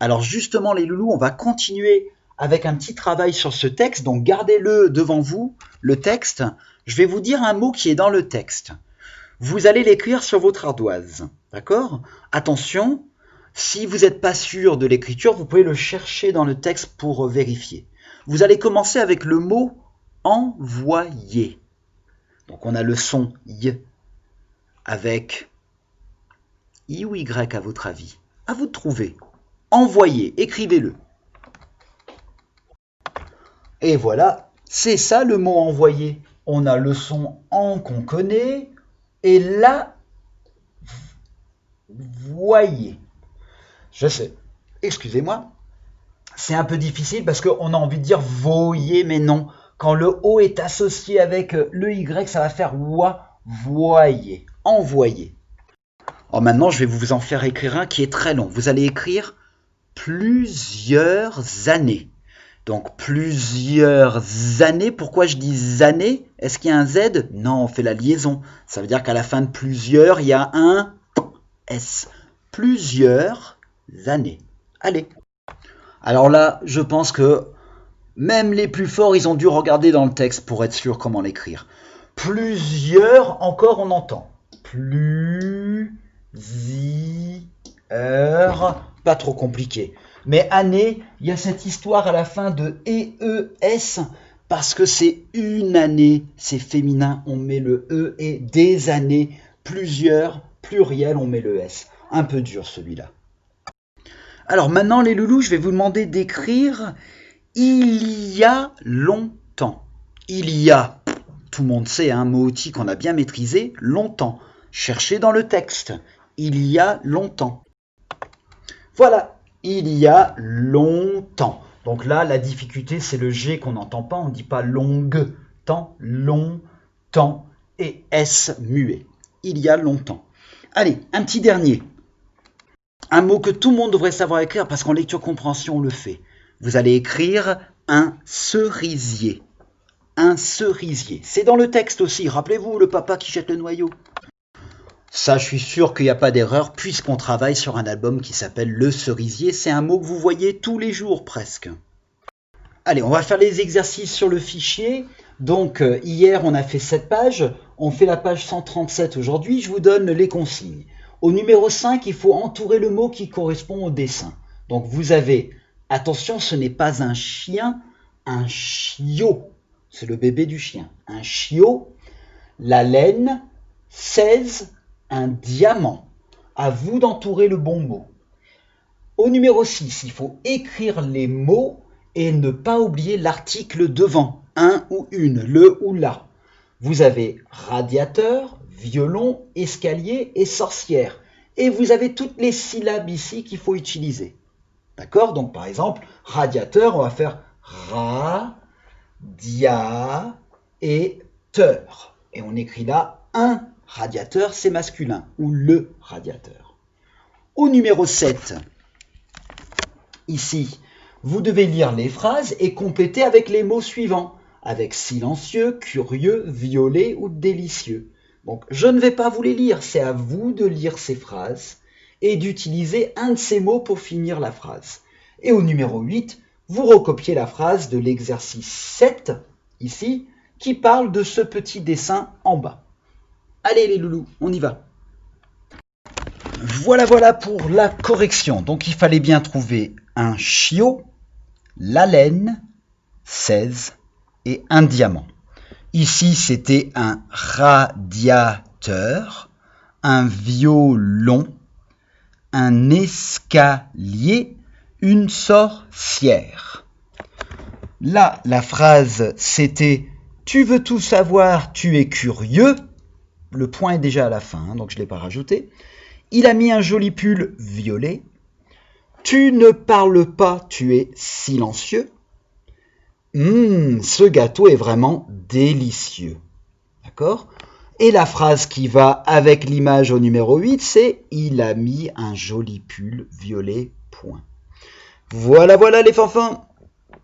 Alors justement les loulous, on va continuer avec un petit travail sur ce texte, donc gardez-le devant vous, le texte. Je vais vous dire un mot qui est dans le texte. Vous allez l'écrire sur votre ardoise, d'accord? Attention, si vous n'êtes pas sûr de l'écriture, vous pouvez le chercher dans le texte pour vérifier. Vous allez commencer avec le mot « envoyer ». Donc on a le son « y » avec « i » ou « y » à votre avis. À vous de trouver. Envoyer, écrivez-le. Et voilà, c'est ça le mot envoyer. On a le son en qu'on connaît et là, voyez. Je sais, excusez-moi, c'est un peu difficile parce qu'on a envie de dire voyez, mais non. Quand le O est associé avec le Y, ça va faire wa, voyez, envoyer. Alors maintenant, je vais vous en faire écrire un qui est très long. Vous allez écrire plusieurs années. Donc plusieurs années, pourquoi je dis années? Est-ce qu'il y a un Z? Non, on fait la liaison. Ça veut dire qu'à la fin de plusieurs, il y a un S. Plusieurs années. Allez. Alors là, je pense que même les plus forts, ils ont dû regarder dans le texte pour être sûr comment l'écrire. Plusieurs, encore on entend. Plusieurs, pas trop compliqué. Mais année, il y a cette histoire à la fin de EES, parce que c'est une année, c'est féminin, on met le E, et des années, plusieurs, pluriel, on met le S. Un peu dur celui-là. Alors maintenant les loulous, je vais vous demander d'écrire « il y a longtemps ». Il y a, tout le monde sait, un mot outil qu'on a bien maîtrisé, longtemps. Cherchez dans le texte, il y a longtemps. Voilà. Il y a longtemps. Donc là, la difficulté, c'est le G qu'on n'entend pas. On ne dit pas longue temps, longtemps et S muet. Il y a longtemps. Allez, un petit dernier. Un mot que tout le monde devrait savoir écrire parce qu'en lecture compréhension, on le fait. Vous allez écrire un cerisier. Un cerisier. C'est dans le texte aussi. Rappelez-vous, le papa qui jette le noyau. Ça, je suis sûr qu'il n'y a pas d'erreur puisqu'on travaille sur un album qui s'appelle Le Cerisier. C'est un mot que vous voyez tous les jours presque. Allez, on va faire les exercices sur le fichier. Donc, hier, on a fait 7 pages. On fait la page 137 aujourd'hui. Je vous donne les consignes. Au numéro 5, il faut entourer le mot qui correspond au dessin. Donc, vous avez, attention, ce n'est pas un chien, un chiot. C'est le bébé du chien. Un chiot, la laine, 16, un diamant. À vous d'entourer le bon mot. Au numéro 6, il faut écrire les mots et ne pas oublier l'article devant, un ou une, le ou la. Vous avez radiateur, violon, escalier et sorcière. Et vous avez toutes les syllabes ici qu'il faut utiliser. D'accord? Donc par exemple, radiateur, on va faire ra, dia et teur. Et on écrit là un radiateur, c'est masculin, ou le radiateur. Au numéro 7, ici, vous devez lire les phrases et compléter avec les mots suivants, avec silencieux, curieux, violet ou délicieux. Donc, je ne vais pas vous les lire, c'est à vous de lire ces phrases et d'utiliser un de ces mots pour finir la phrase. Et au numéro 8, vous recopiez la phrase de l'exercice 7, ici, qui parle de ce petit dessin en bas. Allez les loulous, on y va. Voilà pour la correction. Donc il fallait bien trouver un chiot, la laine, 16 et un diamant. Ici c'était un radiateur, un violon, un escalier, une sorcière. Là, la phrase c'était « Tu veux tout savoir, tu es curieux ». Le point est déjà à la fin, donc je ne l'ai pas rajouté. Il a mis un joli pull violet. Tu ne parles pas, tu es silencieux. Ce gâteau est vraiment délicieux. D'accord? Et la phrase qui va avec l'image au numéro 8, c'est « Il a mis un joli pull violet, point ». Voilà les fanfins.